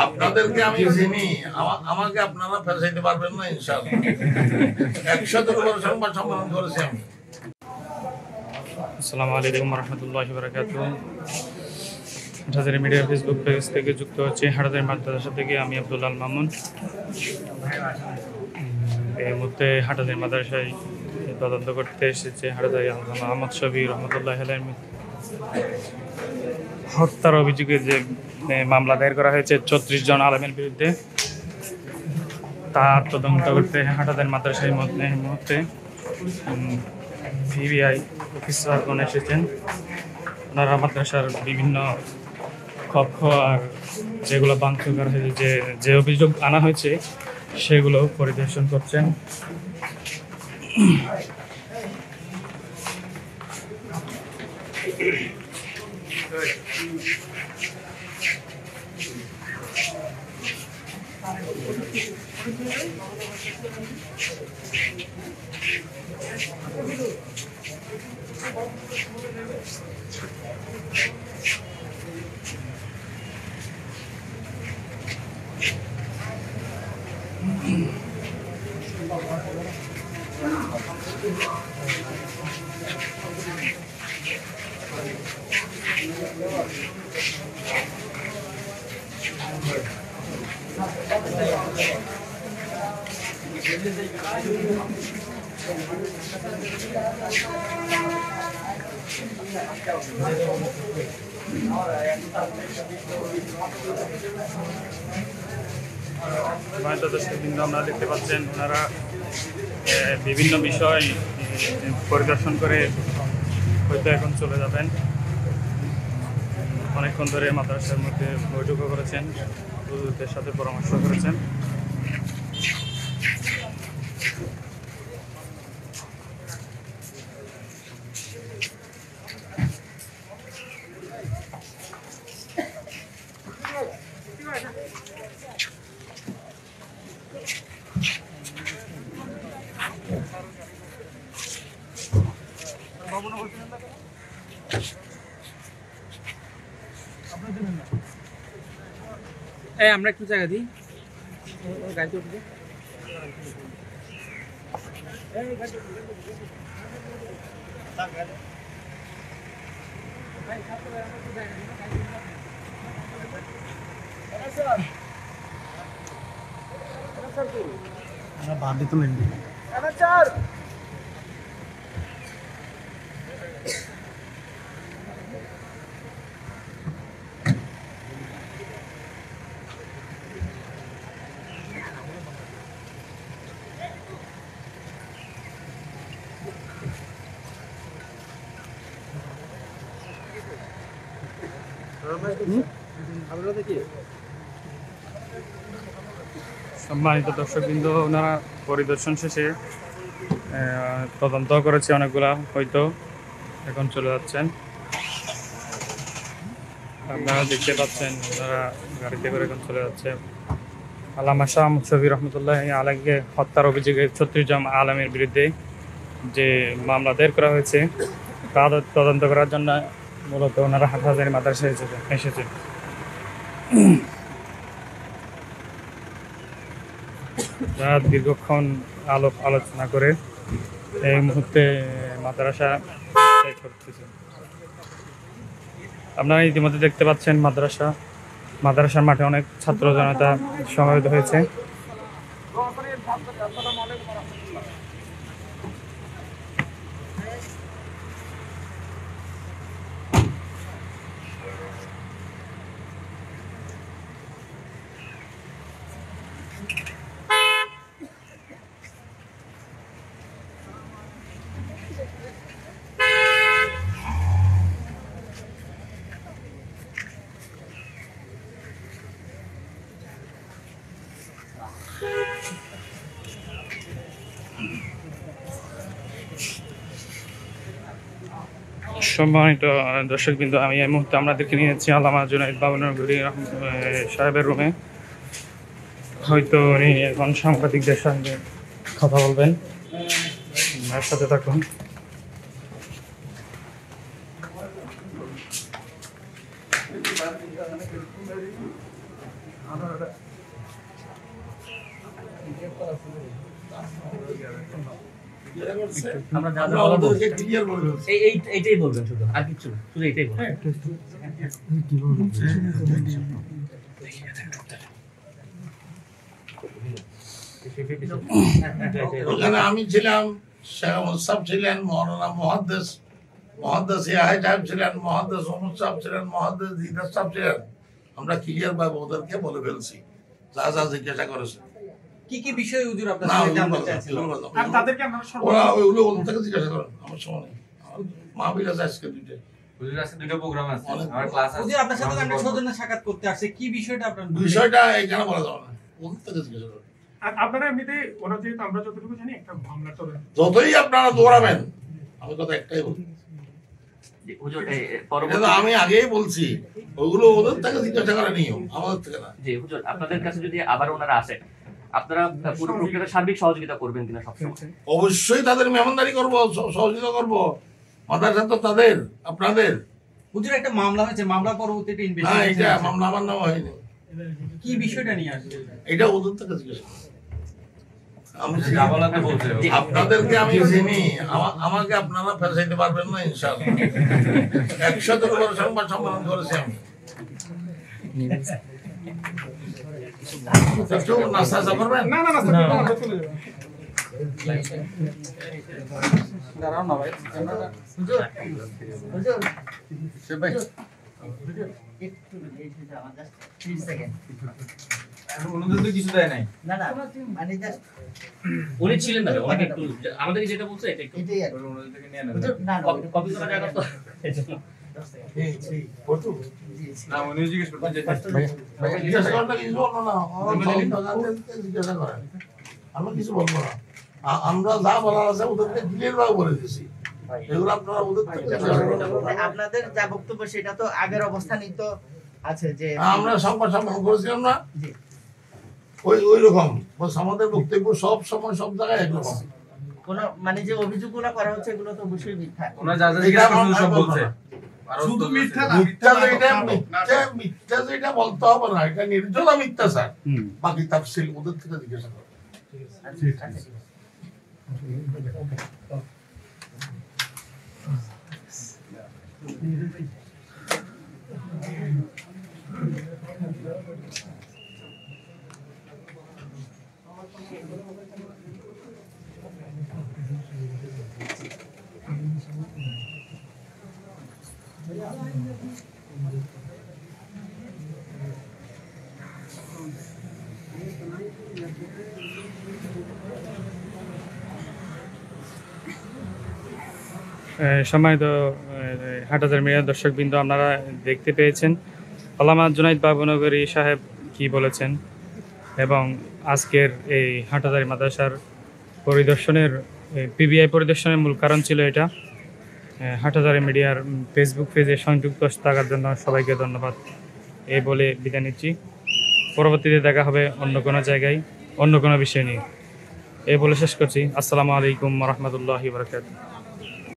আপনাদেরকে আমি চিনি, আমাকে আপনারা ফেসাইতে পারবেন না ইনশাআল্লাহ। 100 সংবাদ সম্মেলন করেছি আমি। আসসালামু আলাইকুম রহমতুল্লাহি বারাকাতুহু। হাটাজারি মিডিয়া ফেসবুক পেজ থেকে যুক্ত হচ্ছে হাটাজারি মাদ্রাসা থেকে আমি আব্দুল আল মামুন। এই মুহূর্তে হাটাজারি মাদ্রাসায় তদন্ত করতে এসেছে হাটাজারি আল্লামা আহমদ শফি রহমতুল্লাহ আলাইহি হত্যার অভিযোগে যে মামলা দায়ের করা হয়েছে 34 জন আলেমের বিরুদ্ধে, তার তদন্ত করতে হাটাজারি মাদ্রাসায় মুহূর্তে ভিভিআই অফিসারগণ এসেছেন। ওনারা মাদ্রাসার বিভিন্ন কক্ষ আর যেগুলো ভাঙচুর করা হয়েছে, যে অভিযোগ আনা হয়েছে সেগুলো পরিদর্শন করছেন। কিন্তু আমরা দেখতে পাচ্ছেন ওনারা বিভিন্ন বিষয় পরিদর্শন করে হয়তো এখন চলে যাবেন। অনেকক্ষণ ধরে মাদ্রাসার মধ্যে বৈঠকও করেছেন, হুজুরদের সাথে পরামর্শ করেছেন। আমরা একটু জায়গা দিই গাড়িতে উঠে বাদ দিতে মেনবি সম্মানিত দর্শকবৃন্দ, ওনারা পরিদর্শন শেষে তদন্ত করেছে অনেকগুলা, হয়তো এখন চলে যাচ্ছেন। আপনারা দেখতে পাচ্ছেন ওনারা গাড়িতে করে এখন চলে যাচ্ছে। আল্লামা শাহ আহমদ শফি রহমতুল্লাহ আলাইহিকে হত্যার অভিযোগে 36 জন আলেমের বিরুদ্ধে যে মামলা দায়ের করা হয়েছে তা তদন্ত করার জন্য মূলত ওনারা হাটহাজারী মাদ্রাসায় এসেছে। দীর্ঘক্ষণ আলোচনা করে এই মুহূর্তে মাদ্রাসা করতেছে। আপনারা ইতিমধ্যে দেখতে পাচ্ছেন মাদ্রাসার মাঠে অনেক ছাত্র জনতা সমবেত হয়েছে। সম্মানিত দর্শকবৃন্দ, আমি এই মুহূর্তে আপনাদেরকে নিয়েছি আল্লামা জুনাইদ বাবনগরী সাহেবের রুমে। হয়তো উনি এখন সাংবাদিকদের সঙ্গে কথা বলবেন, আমার সাথে থাকুন। আমরা যা যা আমরা বলবো ওদেরকে ক্লিয়ার করে ফেলছি। এইটাই বলবেন, শুধু আর কিছু না, শুধু এইটাই বলবেন। ওখানে আমি ছিলাম, শেখ মুসাফ ছিলেন, মৌলানা মহাদ্দেস ইয়াহিয়া সাহেব ছিলেন, মহাদ্দেস ওমর সাহেব ছিলেন, মহাদ্দেস দিদার সাহেব ছিলেন। আমরা ক্লিয়ার ভাবে ওদেরকে বলে ফেলছি যা যা জিজ্ঞাসা করেছে। কি কি বিষয় হুজুর আপনার না, সাথে ওইগুলো জানতে বললাম, চাইছিল? ওইগুলো বললাম। আর তাদেরকে আপনারা ওরা ওইগুলো ওদের থেকে জিজ্ঞাসা করেন, আমার সময় নেই। আমার মাহফিল আছে আজকে দুইটা। হুজুর আজকে দুটো প্রোগ্রাম আছে, অনেক আমার ক্লাস আছে। হুজুর আপনার সাথে তো আমরা সৌজন্য সাক্ষাৎ করতে আসছে, কি বিষয়টা আপনার বিষয়টা এখানে বলা যাবে না, ওদের থেকে জিজ্ঞাসা করেন। আর আপনারা এমনিতে ওরা যেহেতু আমরা যতটুকু জানি একটা মামলা চলে, যতই আপনারা দৌড়াবেন, আমি কথা একটাই বলি, হুজুর এই এটা পরবর্তী তো আমি আগেই বলছি, ওগুলো ওদের থেকে জিজ্ঞাসা করা নিয়ম, আমাদের থেকে না। জি হুজুর, আপনাদের কাছে যদি আবার ওনারা আসে, আপনারা পুরো প্রক্রিয়াটা সার্বিক সহযোগিতা করবেন কিনা সবসময়? অবশ্যই তাদের মেহমানদারি করবো, সহযোগিতা করবো। মাদ্রাসা তো তাদের, আপনাদের। হুজুর একটা মামলা হয়েছে, মামলা পরবর্তীতে হ্যাঁ, ইনভেস্টিগেশন এটা মামলা আমার নাম হয়নি, কি বিষয়টা নিয়ে আসছে? এটা ওদের থেকে জিজ্ঞাসা করো। আমি যা বলাতে বলছে আপনাদেরকে আমি চিনি, আমাকে আপনারা ফেসাইতে পারবেন না ইনশাআল্লাহ। 100-এর উপর সংবাদ সম্মেলন করেছি আমি। একটু নাস্তা করবেন? না না না স্যার, আমরা চলে যাবো। দাঁড়াও না ভাই, ওনাদের তো কিছু দেয় নাই। উনি ছিলেন না, ওনাকে একটু আমাদেরকে যেটা বলছে এটা একটু ওনাদের থেকে নিয়ে নেন। কপি করা জায়গা তো না, উনিও জিজ্ঞেস করতেন যে জিজ্ঞাসা করেন না, কিছু বলবো না। ওদেরকে জিজ্ঞাসা করেন, আমি কিছু বলবো না। আমরা যা বলার আছে ওদেরকে ক্লিয়ার ভাবে বলে দিয়েছি, এগুলো আপনারা ওদের থেকে জিজ্ঞাসা করেন। আপনাদের যা বক্তব্য সেটা তো আগের অবস্থানই তো আছে যে আমরা সংবাদ সম্মেলন করেছিলাম না, জি। ওই রকম বস, আমাদের বক্তব্য সব সময় সব জায়গায় একরকম। কোনো মানে যে অভিযোগগুলো করা হচ্ছে এগুলো তো অবশ্যই মিথ্যা। ওনারা যা যা জিজ্ঞেস করছেন সব বলছে। শুধু মিথ্যা না, মিথ্যা যেটা বলতে হবে না, এটা নির্জলা মিথ্যা স্যার। বাকি তাফসীল ওদের থেকে জিজ্ঞাসা করো। সম্মানিত হাটহাজার মিডিয়ার দর্শকবৃন্দ, আপনারা দেখতে পেয়েছেন আল্লামা জুনাইদ বাবুনগরী সাহেব কি বলেছেন, এবং আজকের এই হাটহাজারী মাদ্রাসার পরিদর্শনের পিবিআই পরিদর্শনের মূল কারণ ছিল এটা। হাটহাজারী মিডিয়ার ফেসবুক পেজে সংযুক্ত থাকার জন্য সবাইকে ধন্যবাদ এই বলে বিদায় নিচ্ছি। পরবর্তীতে দেখা হবে অন্য কোনো জায়গায় অন্য কোনো বিষয় নিয়ে, এই বলে শেষ করছি। আসসালামু আলাইকুম রহমতুল্লাহি বারাকাতুহু।